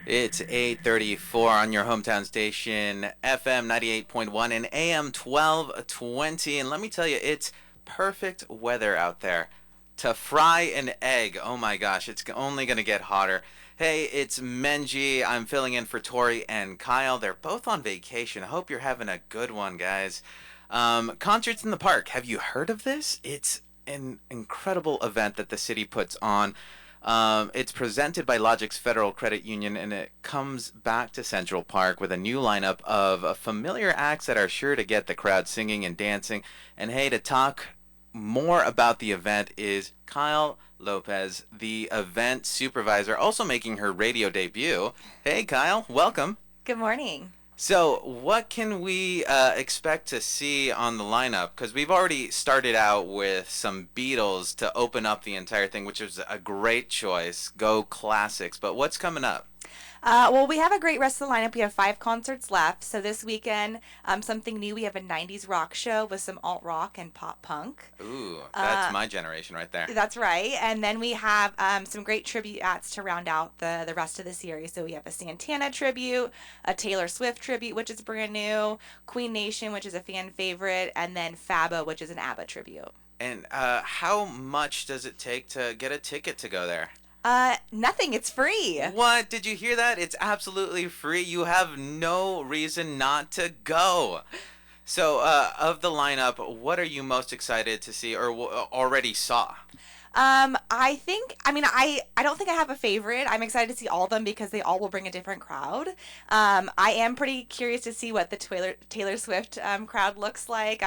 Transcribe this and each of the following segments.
It's 8:34 on your hometown station, FM 98.1 and AM 1220. And let me tell you, it's perfect weather out there to fry an egg. Oh my gosh, it's only going to get hotter. Hey, it's Menji. I'm filling in for Tori and Kyle. They're both on vacation. I hope you're having a good one, guys. Concerts in the Park. Have you heard of this? It's an incredible event that the city puts on. It's presented by Logic's Federal Credit Union, and it comes back to Central Park with a new lineup of familiar acts that are sure to get the crowd singing and dancing. And hey, to talk more about the event is Kyle Lopez, the event supervisor, also making her radio debut. Hey, Kyle, welcome. Good morning. So, what can we expect to see on the lineup? Because we've already started out with some Beatles to open up the entire thing, which is a great choice. Go classics. But what's coming up? Well, we have a great rest of the lineup. We have 5 concerts left. So this weekend, something new. We have a 90s rock show with some alt rock and pop punk. Ooh, that's my generation right there. That's right. And then we have some great tribute acts to round out the rest of the series. So we have a Santana tribute, a Taylor Swift tribute, which is brand new, Queen Nation, which is a fan favorite, and then Faba, which is an ABBA tribute. And how much does it take to get a ticket to go there? Nothing. It's free. What? Did you hear that? It's absolutely free. You have no reason not to go. So, of the lineup, what are you most excited to see or already saw? I don't think I have a favorite. I'm excited to see all of them because they all will bring a different crowd. I am pretty curious to see what the Taylor Swift crowd looks like.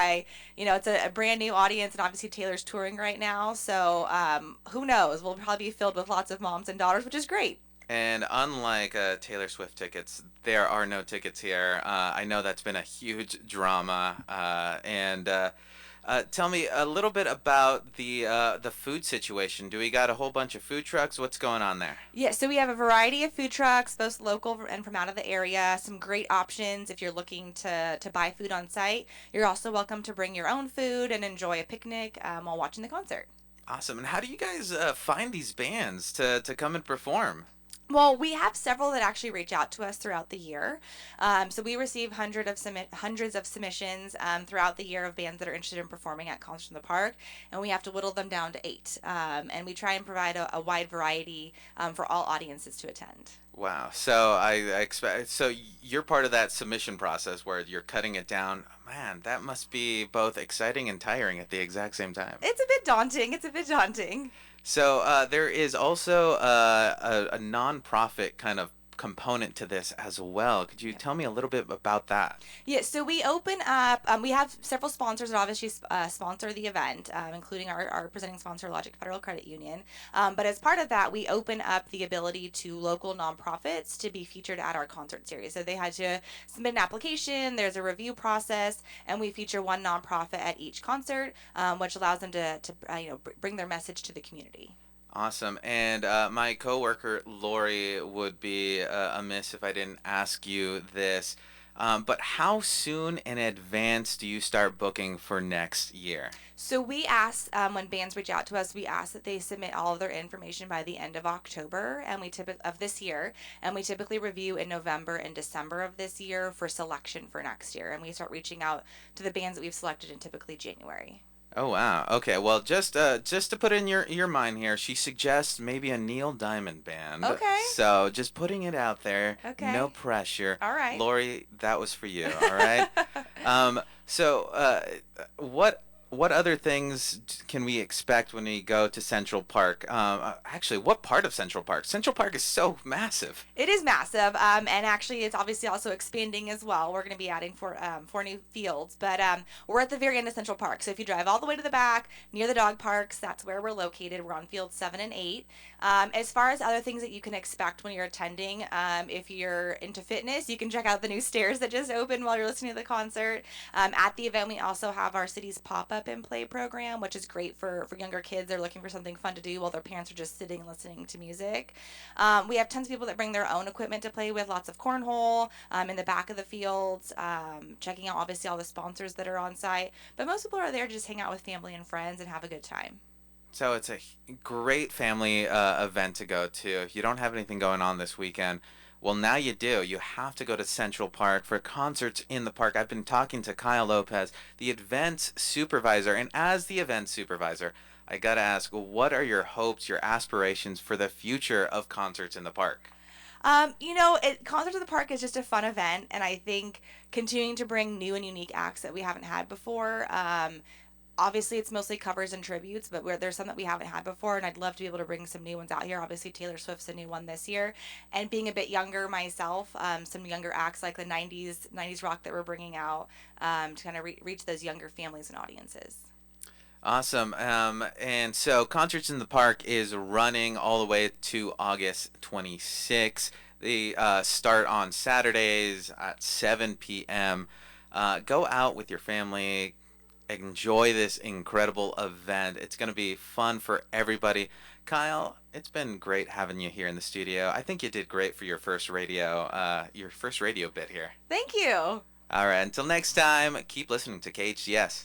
It's a brand new audience, and obviously Taylor's touring right now, so who knows? We'll probably be filled with lots of moms and daughters, which is great. And unlike Taylor Swift tickets, there are no tickets here. I know that's been a huge drama, and tell me a little bit about the food situation. Do we got a whole bunch of food trucks? What's going on there? Yeah, so we have a variety of food trucks, both local and from out of the area. Some great options if you're looking to buy food on site. You're also welcome to bring your own food and enjoy a picnic while watching the concert. Awesome. And how do you guys find these bands to come and perform? Well, we have several that actually reach out to us throughout the year. So we receive hundreds of submissions throughout the year of bands that are interested in performing at Concerts in the Park, and we have to whittle them down to 8. And we try and provide a wide variety for all audiences to attend. Wow. So I expect you're part of that submission process where you're cutting it down. Man, that must be both exciting and tiring at the exact same time. It's a bit daunting. It's a bit daunting. So there is also a nonprofit kind of component to this as well. Could you tell me a little bit about that? Yeah, so we open up, we have several sponsors that obviously sponsor the event, including our presenting sponsor, Logic Federal Credit Union. But as part of that, we open up the ability to local nonprofits to be featured at our concert series. So they had to submit an application, there's a review process, and we feature one nonprofit at each concert, which allows them to bring their message to the community. Awesome. And my coworker Lori would be amiss if I didn't ask you this. But how soon in advance do you start booking for next year? So we ask when bands reach out to us, we ask that they submit all of their information by the end of October, and of this year, and we typically review in November and December of this year for selection for next year, and we start reaching out to the bands that we've selected in typically January. Oh wow. Okay. Well, just to put in your mind here, she suggests maybe a Neil Diamond band. Okay. So just putting it out there. Okay. No pressure. All right. Lori, that was for you. All right. What other things can we expect when we go to Central Park? Actually, what part of Central Park? Central Park is so massive. It is massive, and actually it's obviously also expanding as well. We're going to be adding four new fields, but we're at the very end of Central Park. So if you drive all the way to the back, near the dog parks, that's where we're located. We're on fields 7 and 8. As far as other things that you can expect when you're attending, if you're into fitness, you can check out the new stairs that just opened while you're listening to the concert. At the event, we also have our city's pop-up and play program, which is great for younger kids. They're looking for something fun to do while their parents are just sitting and listening to music. We have tons of people that bring their own equipment to play with, lots of cornhole in the back of the fields, checking out obviously all the sponsors that are on site. But most people are there to just hang out with family and friends and have a good time. So it's a great family event to go to. If you don't have anything going on this weekend, Well, now you do. You have to go to Central Park for concerts in the park. I've been talking to Kyle Lopez, the event supervisor. And as the event supervisor, I got to ask, what are your hopes, your aspirations for the future of concerts in the park? Concerts at the Park is just a fun event, and I think continuing to bring new and unique acts that we haven't had before. Obviously, it's mostly covers and tributes, but there's some that we haven't had before, and I'd love to be able to bring some new ones out here. Obviously, Taylor Swift's a new one this year, and being a bit younger myself, some younger acts like the '90s rock that we're bringing out to kind of reach those younger families and audiences. Awesome. And so Concerts in the Park is running all the way to August 26th. They start on Saturdays at 7 p.m. Go out with your family. Enjoy this incredible event. It's going to be fun for everybody. Kyle, it's been great having you here in the studio. I think you did great for your first radio bit here. Thank you. All right, until next time, keep listening to KHTS.